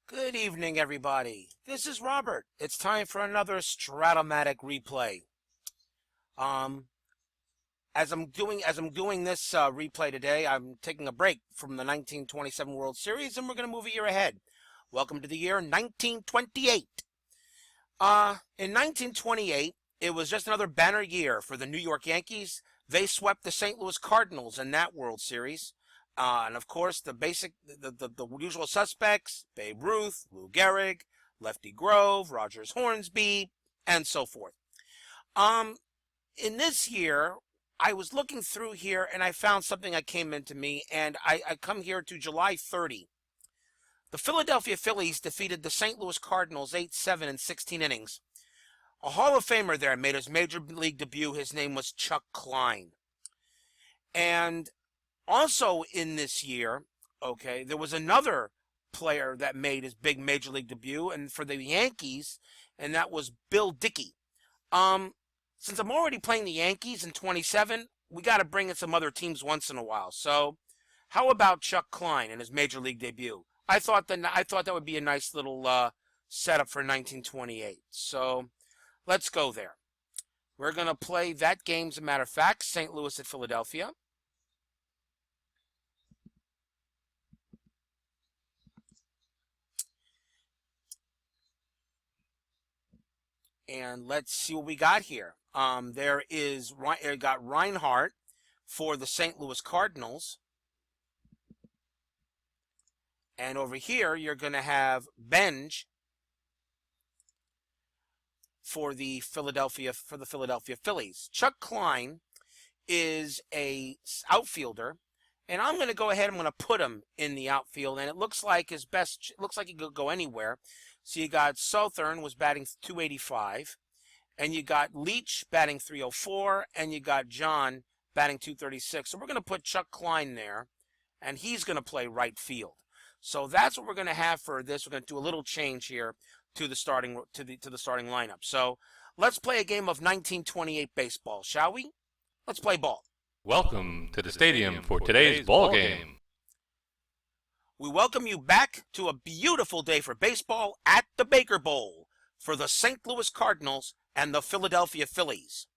Good evening, everybody. This is Robert. It's time for another strat-o-matic replay. Um, as I'm doing this replay today, I'm taking a break from the 1927 World Series, and we're going to move a year ahead. Welcome to the year 1928. In 1928, it was just another banner year for the New York Yankees. They swept the St. Louis Cardinals in that World Series. And of course, the usual suspects: Babe Ruth, Lou Gehrig, Lefty Grove, Rogers Hornsby, and so forth. In this year, I was looking through here and I found something that came into me, and I come here to July 30. The Philadelphia Phillies defeated the St. Louis Cardinals 8-7 in 16 innings. A Hall of Famer there made his major league debut. His name was Chuck Klein. And also in this year, there was another player that made his big major league debut, and for the Yankees, and that was Bill Dickey. Since I'm already playing the Yankees in 27, we got to bring in some other teams once in a while. So, how about Chuck Klein and his major league debut? I thought that would be a nice little setup for 1928. So, let's go there. We're gonna play that game. As a matter of fact, St. Louis at Philadelphia. And let's see what we got here. Got Reinhardt for the St. Louis Cardinals. And over here, you're going to have Benj for the Philadelphia Phillies. Chuck Klein is a outfielder, and I'm going to go ahead. I'm going to put him in the outfield, and it looks like he could go anywhere. So you got Southern was batting .285, and you got Leach batting .304, and you got John batting .236. So we're going to put Chuck Klein there, and he's going to play right field. So that's what we're going to have for this. We're going to do a little change here to the starting lineup. So let's play a game of 1928 baseball, shall we? Let's play ball. Welcome to the stadium for today's ball game. We welcome you back to a beautiful day for baseball at the Baker Bowl for the St. Louis Cardinals and the Philadelphia Phillies.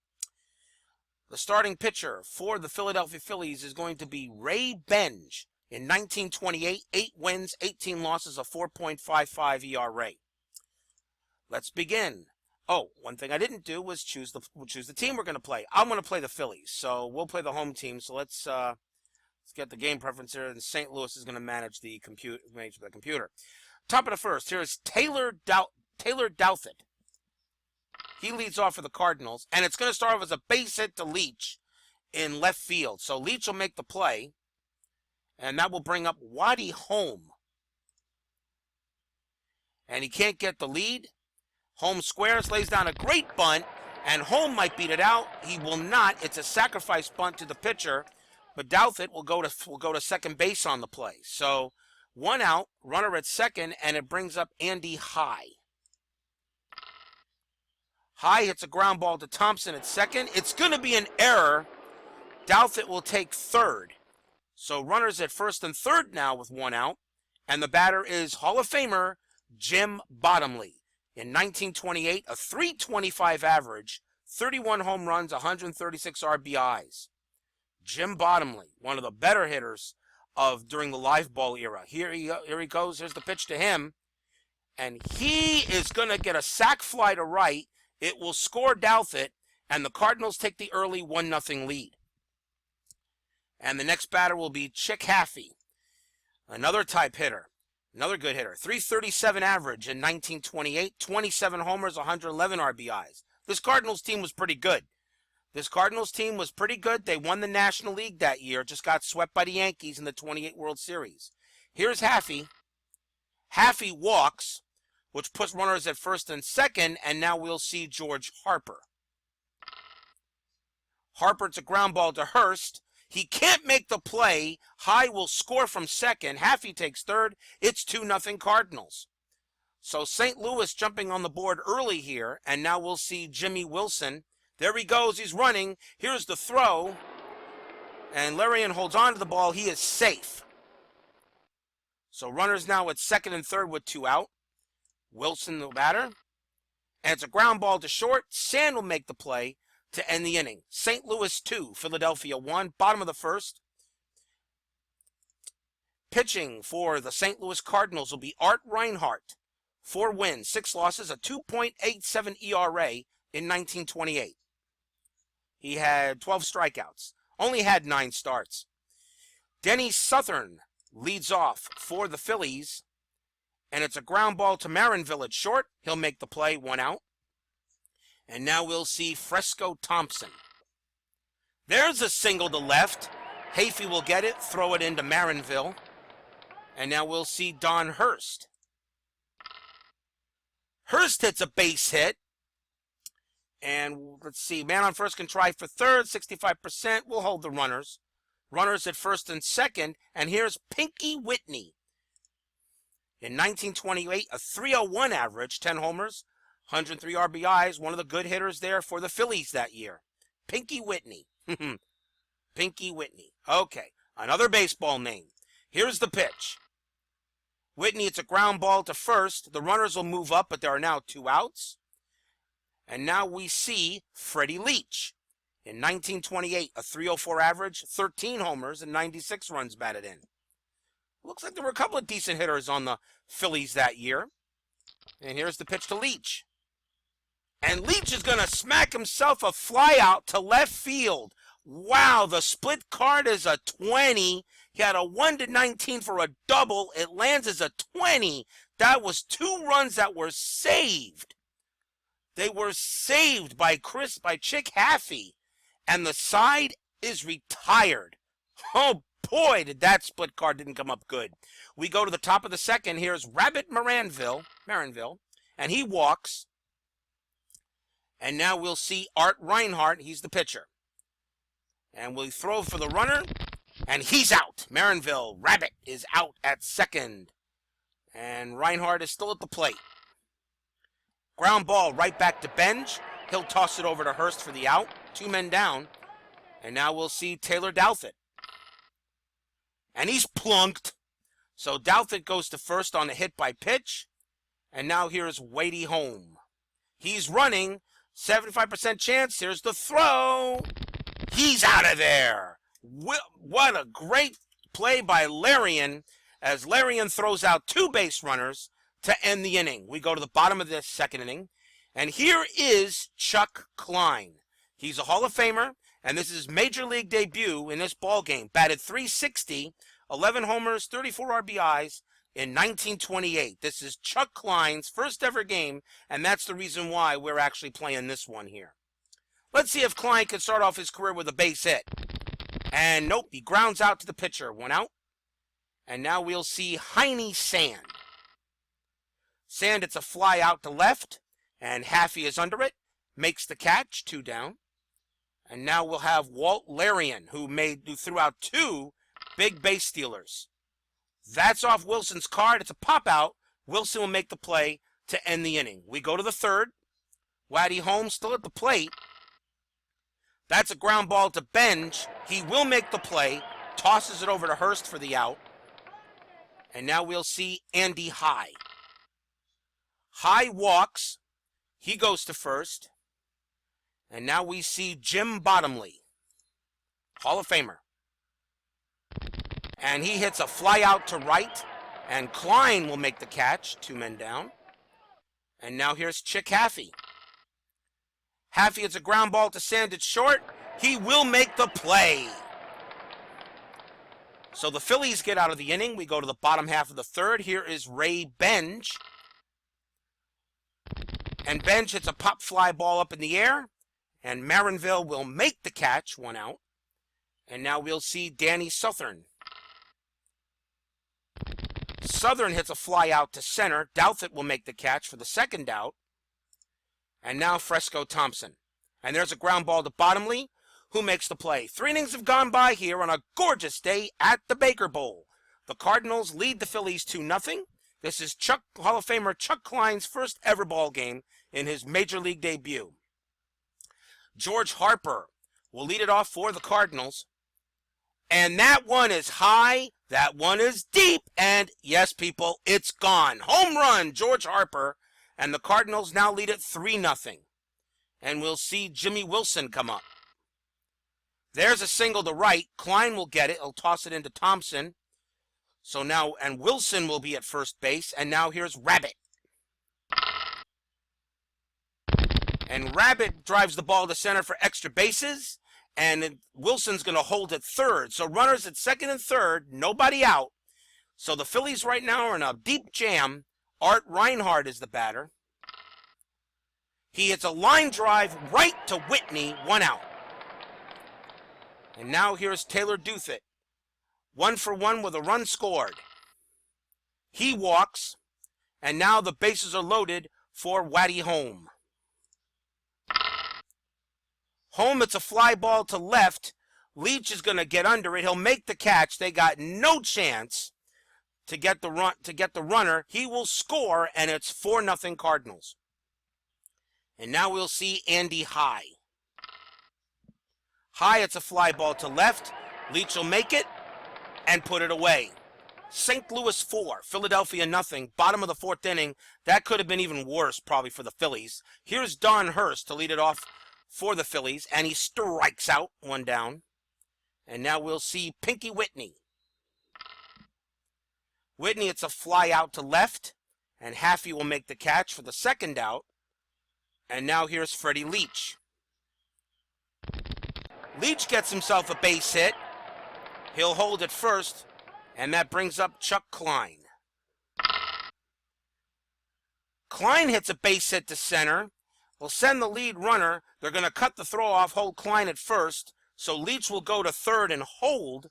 The starting pitcher for the Philadelphia Phillies is going to be Ray Benj. In 1928, 8 wins, 18 losses, a 4.55 ERA. Let's begin. Oh, one thing I didn't do was choose the team we're going to play. I'm going to play the Phillies, so we'll play the home team. So let's get the game preference here, and St. Louis is going to manage the computer. Top of the first, here is Taylor Douthit. He leads off for the Cardinals, and it's going to start off as a base hit to Leach in left field. So Leach will make the play, and that will bring up Waddy Home. And he can't get the lead. Home squares, lays down a great bunt, and Home might beat it out. He will not. It's a sacrifice bunt to the pitcher. But Douthit will go to second base on the play. So 1 out, runner at second, and it brings up Andy High. High hits a ground ball to Thompson at second. It's going to be an error. Douthit will take third. So runners at first and third now with 1 out. And the batter is Hall of Famer Jim Bottomley. In 1928, a .325 average, 31 home runs, 136 RBIs. Jim Bottomley, one of the better hitters during the live ball era. Here he goes. Here's the pitch to him. And he is going to get a sac fly to right. It will score Douthit, and the Cardinals take the early 1-0 lead. And the next batter will be Chick Haffey, another type hitter, another good hitter. .337 average in 1928, 27 homers, 111 RBIs. This Cardinals team was pretty good. They won the National League that year, just got swept by the Yankees in the 28 World Series. Here's Haffey. Haffey walks, which puts runners at first and second, and now we'll see George Harper. Harper's a ground ball to Hurst. He can't make the play. High will score from second. Haffey takes third. It's 2-0 Cardinals. So St. Louis jumping on the board early here, and now we'll see Jimmy Wilson. There he goes. He's running. Here's the throw. And Larian holds on to the ball. He is safe. So runners now at second and third with 2 out. Wilson the batter. And it's a ground ball to short. Sand will make the play to end the inning. St. Louis 2, Philadelphia 1, bottom of the first. Pitching for the St. Louis Cardinals will be Art Reinhardt. 4 wins, 6 losses, a 2.87 ERA in 1928. He had 12 strikeouts, only had 9 starts. Denny Southern leads off for the Phillies, and it's a ground ball to Marinville at short. He'll make the play, 1 out. And now we'll see Fresco Thompson. There's a single to left. Hafey will get it, throw it into Marinville. And now we'll see Don Hurst. Hurst hits a base hit. And let's see, man on first can try for third, 65%. We'll hold the runners. Runners at first and second. And here's Pinky Whitney. In 1928, a 301 average, 10 homers, 103 RBIs, one of the good hitters there for the Phillies that year. Pinky Whitney. Pinky Whitney. Okay, another baseball name. Here's the pitch. Whitney, it's a ground ball to first. The runners will move up, but there are now 2 outs. And now we see Freddie Leach. In 1928, a 304 average, 13 homers, and 96 runs batted in. Looks like there were a couple of decent hitters on the Phillies that year. And here's the pitch to Leach. And Leach is going to smack himself a fly out to left field. Wow, the split card is a 20. He had a 1-19 for a double. It lands as a 20. That was 2 runs that were saved. They were saved by Chick Haffey. And the side is retired. Oh boy, did that split card didn't come up good. We go to the top of the second. Here's Rabbit Marinville, and he walks. And now we'll see Art Reinhardt. He's the pitcher. And we throw for the runner, and he's out. Marinville, Rabbit, is out at second. And Reinhardt is still at the plate. Ground ball right back to Benj. He'll toss it over to Hurst for the out. 2 men down. And now we'll see Taylor Douthit. And he's plunked. So Douthit goes to first on a hit by pitch. And now here's Wadey home. He's running. 75% chance. Here's the throw. He's out of there. What a great play by Larian, as Larian throws out 2 base runners to end the inning. We go to the bottom of the second inning. And here is Chuck Klein. He's a Hall of Famer, and this is his major league debut in this ball game. Batted .360, 11 homers, 34 RBIs in 1928. This is Chuck Klein's first ever game, and that's the reason why we're actually playing this one here. Let's see if Klein can start off his career with a base hit. And nope, he grounds out to the pitcher. 1 out. And now we'll see Heine Sand. Sand, it's a fly out to left, and Haffey is under it. Makes the catch, 2 down. And now we'll have Walt Larian, who threw out 2 big base stealers. That's off Wilson's card. It's a pop out. Wilson will make the play to end the inning. We go to the third. Waddy Holmes still at the plate. That's a ground ball to Benj. He will make the play. Tosses it over to Hurst for the out. And now we'll see Andy High. High walks. He goes to first. And now we see Jim Bottomley, Hall of Famer. And he hits a fly out to right. And Klein will make the catch. 2 men down. And now here's Chick Haffey. Haffey hits a ground ball to Sand at short. He will make the play. So the Phillies get out of the inning. We go to the bottom half of the third. Here is Ray Benj. And Benj hits a pop fly ball up in the air. And Marinville will make the catch. 1 out. And now we'll see Danny Southern. Southern hits a fly out to center. Douthit will make the catch for the second out. And now Fresco Thompson. And there's a ground ball to Bottomley, who makes the play. 3 innings have gone by here on a gorgeous day at the Baker Bowl. The Cardinals lead the Phillies 2-0. This is Hall of Famer Chuck Klein's first ever ball game in his major league debut. George Harper will lead it off for the Cardinals. And that one is high, that one is deep, and yes, people, it's gone. Home run, George Harper, and the Cardinals now lead it 3-0. And we'll see Jimmy Wilson come up. There's a single to right. Klein will get it. He'll toss it into Thompson. So now, and Wilson will be at first base, and now here's Rabbit. And Rabbit drives the ball to center for extra bases, and Wilson's going to hold at third. So runners at second and third, nobody out. So the Phillies right now are in a deep jam. Art Reinhardt is the batter. He hits a line drive right to Whitney, 1 out. And now here's Taylor Duthett. 1-for-1 with a run scored. He walks, and now the bases are loaded for Waddy Home. Home, it's a fly ball to left. Leach is going to get under it. He'll make the catch. They got no chance to get the runner. He will score, and it's 4-0 Cardinals. And now we'll see Andy High. High, it's a fly ball to left. Leach will make it and put it away. St. Louis 4, Philadelphia 0. Bottom of the 4th inning. That could have been even worse probably for the Phillies. Here's Don Hurst to lead it off for the Phillies, and he strikes out, 1 down. And now we'll see Pinky Whitney. Whitney, it's a fly out to left, and Haffey will make the catch for the 2nd out. And now here's Freddie Leach. Leach gets himself a base hit. He'll hold it first, and that brings up Chuck Klein. Klein hits a base hit to center. Will send the lead runner. They're going to cut the throw off, hold Klein at first. So Leach will go to third and hold.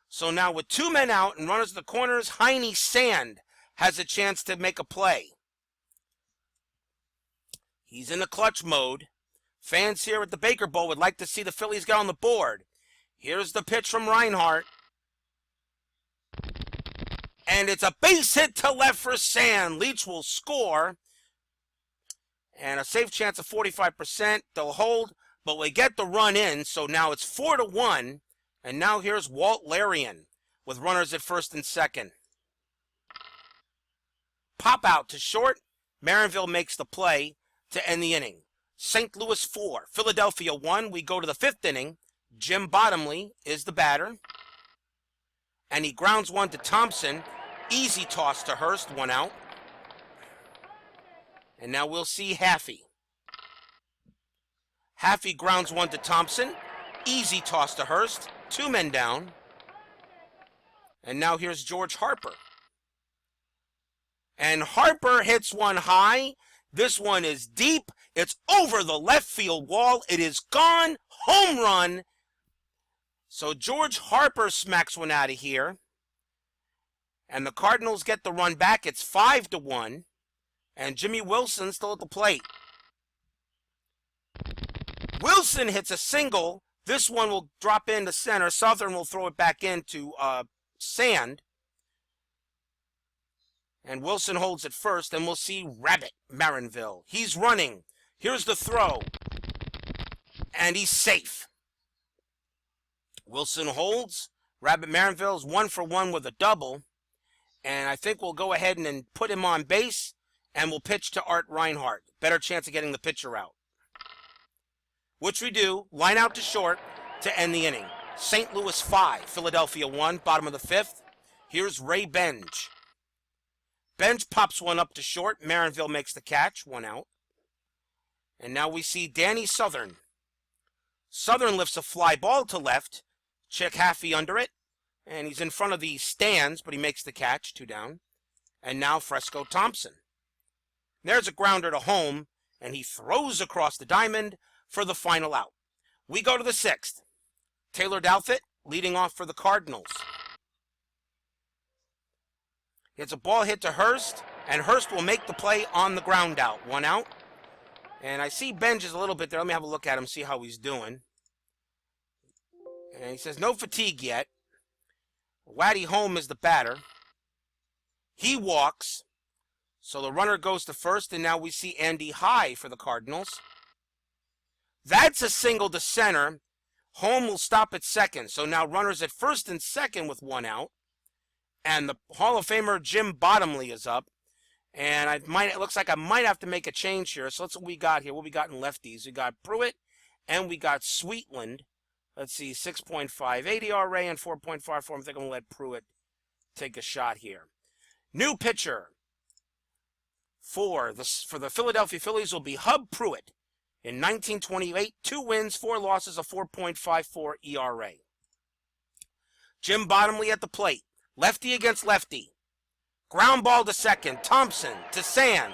So now with 2 men out and runners at the corners, Heine Sand has a chance to make a play. He's in the clutch mode. Fans here at the Baker Bowl would like to see the Phillies get on the board. Here's the pitch from Reinhardt. And it's a base hit to left for Sand. Leach will score. And a safe chance of 45%. They'll hold, but we get the run in. So now it's 4-1. And now here's Walt Larian with runners at first and second. Pop out to short. Marinville makes the play to end the inning. St. Louis 4, Philadelphia 1. We go to the 5th inning. Jim Bottomley is the batter. And he grounds one to Thompson. Easy toss to Hurst, 1 out. And now we'll see Haffey. Haffey grounds one to Thompson. Easy toss to Hurst. 2 men down. And now here's George Harper. And Harper hits one high. This one is deep. It's over the left field wall. It is gone. Home run. So George Harper smacks one out of here. And the Cardinals get the run back. It's 5-1. And Jimmy Wilson still at the plate. Wilson hits a single. This one will drop into center. Southern will throw it back into Sand. And Wilson holds it first. And we'll see Rabbit Marinville. He's running. Here's the throw. And he's safe. Wilson holds. Rabbit Marinville is 1-for-1 with a double. And I think we'll go ahead and put him on base. And we'll pitch to Art Reinhardt. Better chance of getting the pitcher out. Which we do. Line out to short to end the inning. St. Louis 5, Philadelphia 1, bottom of the 5th. Here's Ray Benj. Benj pops one up to short. Marinville makes the catch, 1 out. And now we see Danny Southern. Southern lifts a fly ball to left. Chick Haffey under it. And he's in front of the stands, but he makes the catch, 2 down. And now Fresco Thompson. There's a grounder to home, and he throws across the diamond for the final out. We go to the 6th. Taylor Douthat leading off for the Cardinals. It's a ball hit to Hurst, and Hurst will make the play on the ground out. 1 out. And I see Benj is a little bit there. Let me have a look at him, see how he's doing. And he says no fatigue yet. Waddy Home is the batter. He walks. So the runner goes to first, and now we see Andy High for the Cardinals. That's a single to center. Home will stop at second. So now runners at first and second with one out. And the Hall of Famer Jim Bottomley is up. And it looks like I might have to make a change here. So that's what we got here. What we got in lefties. We got Pruitt and we got Sweetland. Let's see, 6.58 ERA and 4.54. I think I'm going to let Pruitt take a shot here. New pitcher for the Philadelphia Phillies will be Hub Pruitt. In 1928, 2 wins, 4 losses, a 4.54 ERA. Jim Bottomley at the plate. Lefty against lefty. Ground ball to second. Thompson to Sand.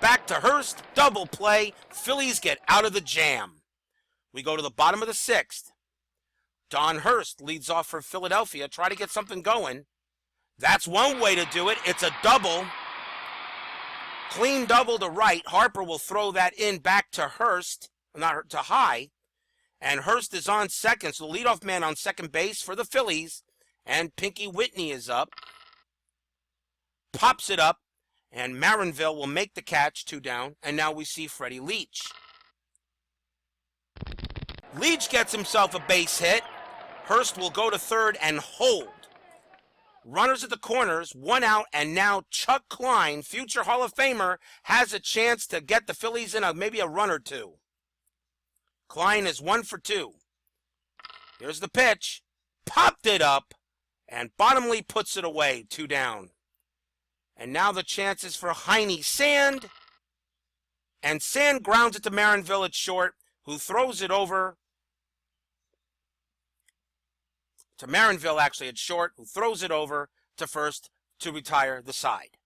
Back to Hurst. Double play. Phillies get out of the jam. We go to the bottom of the 6th. Don Hurst leads off for Philadelphia. Try to get something going. That's one way to do it. It's a double. Clean double to right. Harper will throw that in back to Hurst. Not to High. And Hurst is on second. So the leadoff man on second base for the Phillies. And Pinky Whitney is up. Pops it up. And Marinville will make the catch, 2 down. And now we see Freddie Leach. Leach gets himself a base hit. Hurst will go to third and hold. Runners at the corners, 1 out, and now Chuck Klein, future Hall of Famer, has a chance to get the Phillies in maybe a run or 2. Klein is 1 for 2. Here's the pitch. Popped it up, and Bottomley puts it away, 2 down. And now the chances for Heine Sand. And Sand grounds it to Marinville at short, who throws it over to Marinville, actually, at short, who throws it over to first to retire the side.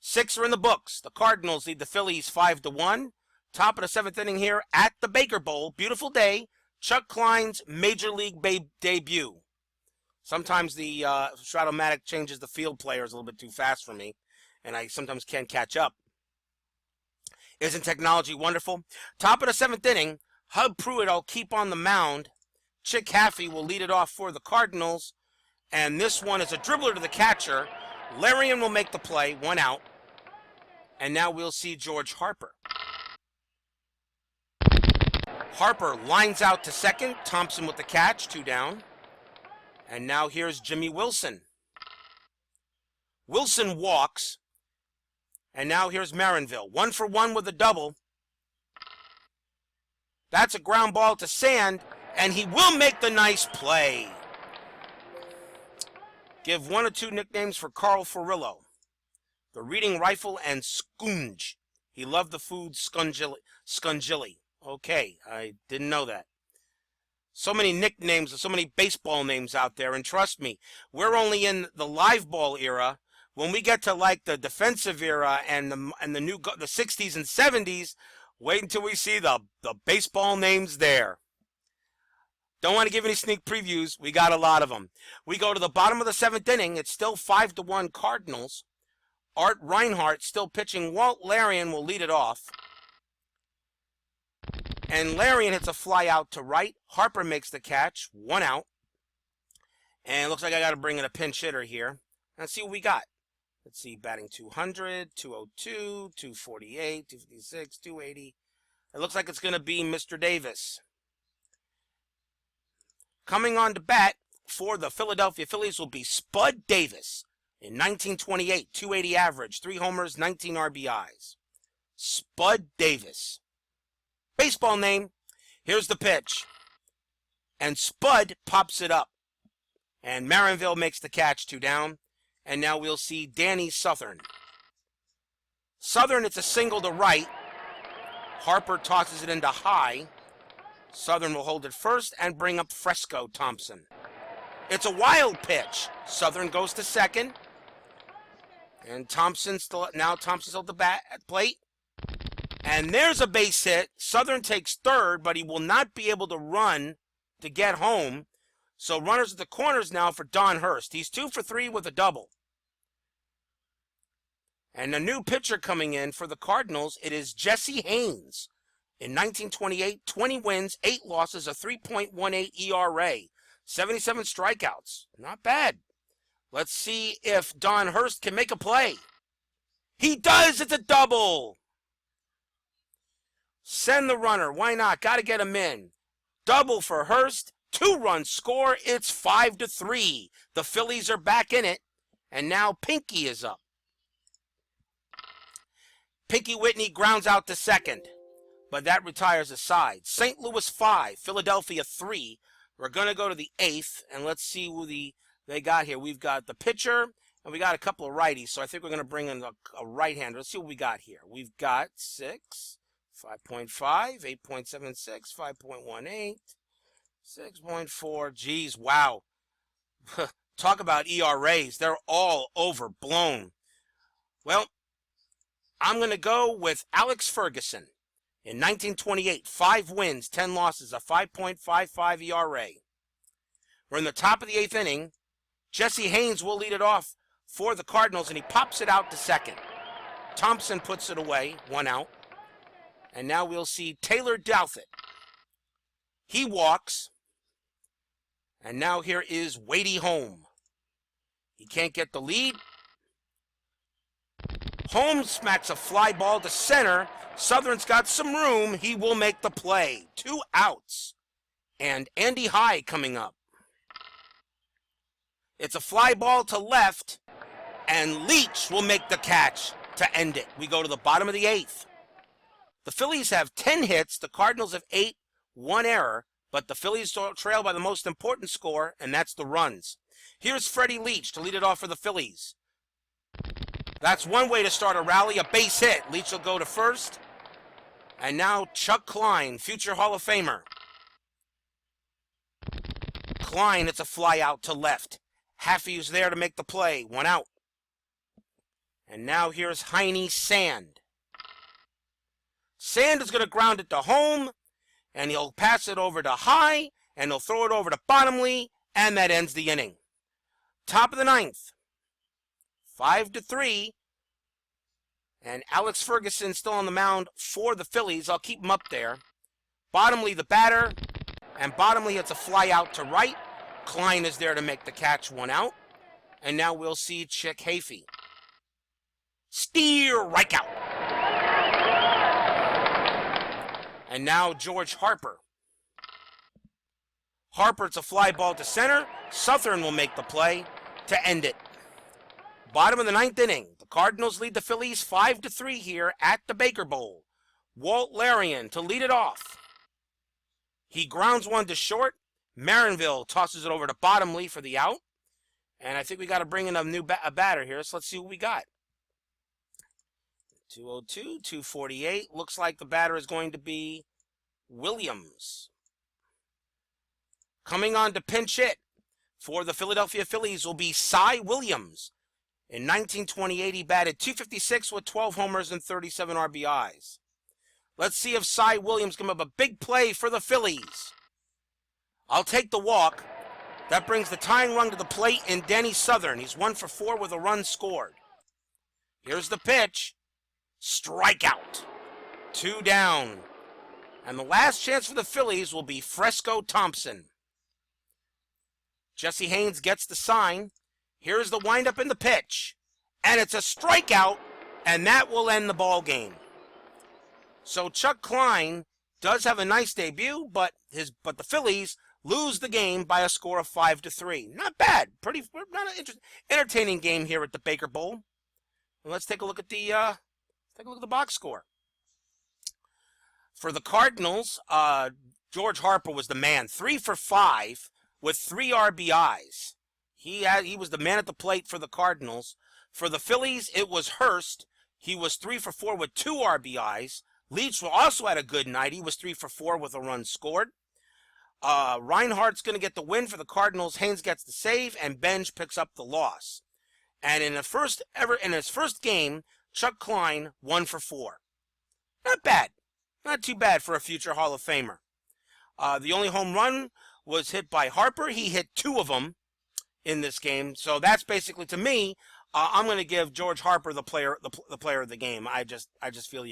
6 are in the books. The Cardinals lead the Phillies 5-1. Top of the 7th inning here at the Baker Bowl. Beautiful day. Chuck Klein's Major League debut. Sometimes the strat-o-matic changes the field players a little bit too fast for me, and I sometimes can't catch up. Isn't technology wonderful? Top of the 7th inning, Hub Pruitt will keep on the mound. Chick Haffey will lead it off for the Cardinals. And this one is a dribbler to the catcher. Larian will make the play, 1 out. And now we'll see George Harper. Harper lines out to second. Thompson with the catch, 2 down. And now here's Jimmy Wilson. Wilson walks. And now here's Marinville. 1 for 1 with a double. That's a ground ball to Sand. And he will make the nice play. Give 1 or 2 nicknames for Carl Furillo. The Reading Rifle and Scoonge. He loved the food scungilly. Okay, I didn't know that. So many nicknames, so many baseball names out there. And trust me, we're only in the live ball era. When we get to like the defensive era and the 60s and 70s, wait until we see the baseball names there. Don't want to give any sneak previews. We got a lot of them. We go to the bottom of the 7th inning. It's still 5-1 Cardinals. Art Reinhardt still pitching. Walt Larian will lead it off. And Larian hits a fly out to right. Harper makes the catch. 1 out. And it looks like I got to bring in a pinch hitter here. Let's see what we got. Let's see. Batting 200, 202, 248, 256, 280. It looks like it's going to be Mr. Davis. Coming on to bat for the Philadelphia Phillies will be Spud Davis. In 1928, 280 average, 3 homers, 19 RBIs. Spud Davis. Baseball name. Here's the pitch. And Spud pops it up. And Marinville makes the catch, 2 down. And now we'll see Danny Southern. Southern, it's a single to right. Harper tosses it into High. Southern will hold it first and bring up Fresco Thompson. It's a wild pitch. Southern goes to second. And Thompson's still at the plate. And there's a base hit. Southern takes third, but he will not be able to run to get home. So runners at the corners now for Don Hurst. He's 2 for 3 with a double. And a new pitcher coming in for the Cardinals, it is Jesse Haynes. In 1928, 20 wins, 8 losses, a 3.18 ERA, 77 strikeouts. Not bad. Let's see if Don Hurst can make a play. He does! It's a double! Send the runner. Why not? Got to get him in. Double for Hurst. 2-run score. It's 5-3. The Phillies are back in it. And now Pinky is up. Pinky Whitney grounds out to second, but that retires a side. St. Louis 5, Philadelphia 3. We're going to go to the 8th, and let's see who they got here. We've got the pitcher, and we got a couple of righties, so I think we're going to bring in a right-hander. Let's see what we got here. We've got 6, 5.5, 8.76, 5.18, 6.4. Geez, wow. Talk about ERAs. They're all overblown. Well, I'm going to go with Alex Ferguson. In 1928, 5 wins, 10 losses, a 5.55 ERA. We're in the top of the 8th inning. Jesse Haynes will lead it off for the Cardinals, and he pops it out to second. Thompson puts it away, 1 out. And now we'll see Taylor Douthit. He walks. And now here is Wadey Home. He can't get the lead. Holmes smacks a fly ball to center. Southern's got some room. He will make the play. 2 outs. And Andy High coming up. It's a fly ball to left. And Leach will make the catch to end it. We go to the bottom of the 8th. The Phillies have 10 hits. The Cardinals have 8. 1 error. But the Phillies trail by the most important score, and that's the runs. Here's Freddie Leach to lead it off for the Phillies. That's one way to start a rally, a base hit. Leach will go to first. And now Chuck Klein, future Hall of Famer. Klein, it's a fly out to left. Haffey's there to make the play. 1 out. And now here's Heine Sand. Sand is going to ground it to home. And he'll pass it over to High. And he'll throw it over to Bottomley. And that ends the inning. Top of the 9th. 5-3. And Alex Ferguson still on the mound for the Phillies. I'll keep him up there. Bottomley the batter. And Bottomley hits a fly out to right. Klein is there to make the catch. 1 out. And now we'll see Chick Hafey. Strikeout. And now George Harper. Harper, it's a fly ball to center. Southern will make the play to end it. Bottom of the 9th inning. The Cardinals lead the Phillies 5-3 here at the Baker Bowl. Walt Larian to lead it off. He grounds one to short. Marinville tosses it over to Bottomley for the out. And I think we got to bring in a new batter here. So let's see what we got. 202, 248. Looks like the batter is going to be Williams. Coming on to pinch hit for the Philadelphia Phillies will be Cy Williams. In 1928, he batted .256 with 12 homers and 37 RBIs. Let's see if Cy Williams can have a big play for the Phillies. I'll take the walk. That brings the tying run to the plate in Danny Southern. He's 1 for 4 with a run scored. Here's the pitch. Strikeout. 2 down. And the last chance for the Phillies will be Fresco Thompson. Jesse Haynes gets the sign. Here's the windup in the pitch. And it's a strikeout, and that will end the ball game. So Chuck Klein does have a nice debut, but the Phillies lose the game by a score of 5-3. Not bad. Not an entertaining game here at the Baker Bowl. And let's take a look at the box score. For the Cardinals, George Harper was the man. 3 for 5 with 3 RBIs. He was the man at the plate for the Cardinals. For the Phillies, it was Hurst. He was 3 for 4 with 2 RBIs. Leach also had a good night. He was 3 for 4 with a run scored. Reinhardt's going to get the win for the Cardinals. Haynes gets the save, and Benj picks up the loss. And in his first game, Chuck Klein 1 for 4. Not bad. Not too bad for a future Hall of Famer. The only home run was hit by Harper. He hit 2 of them in this game. So that's basically, to me, I'm going to give George Harper the player of the game. I just feel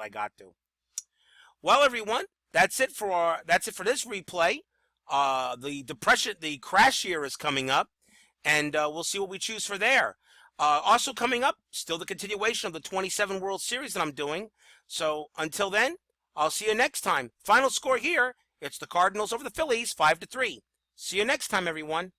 I got to. Well, everyone, that's it for this replay. The crash year is coming up, and we'll see what we choose for there. Also coming up, still the continuation of the 27 World Series that I'm doing. So until then, I'll see you next time. Final score here It's the Cardinals over the Phillies, 5-3. See you next time, everyone.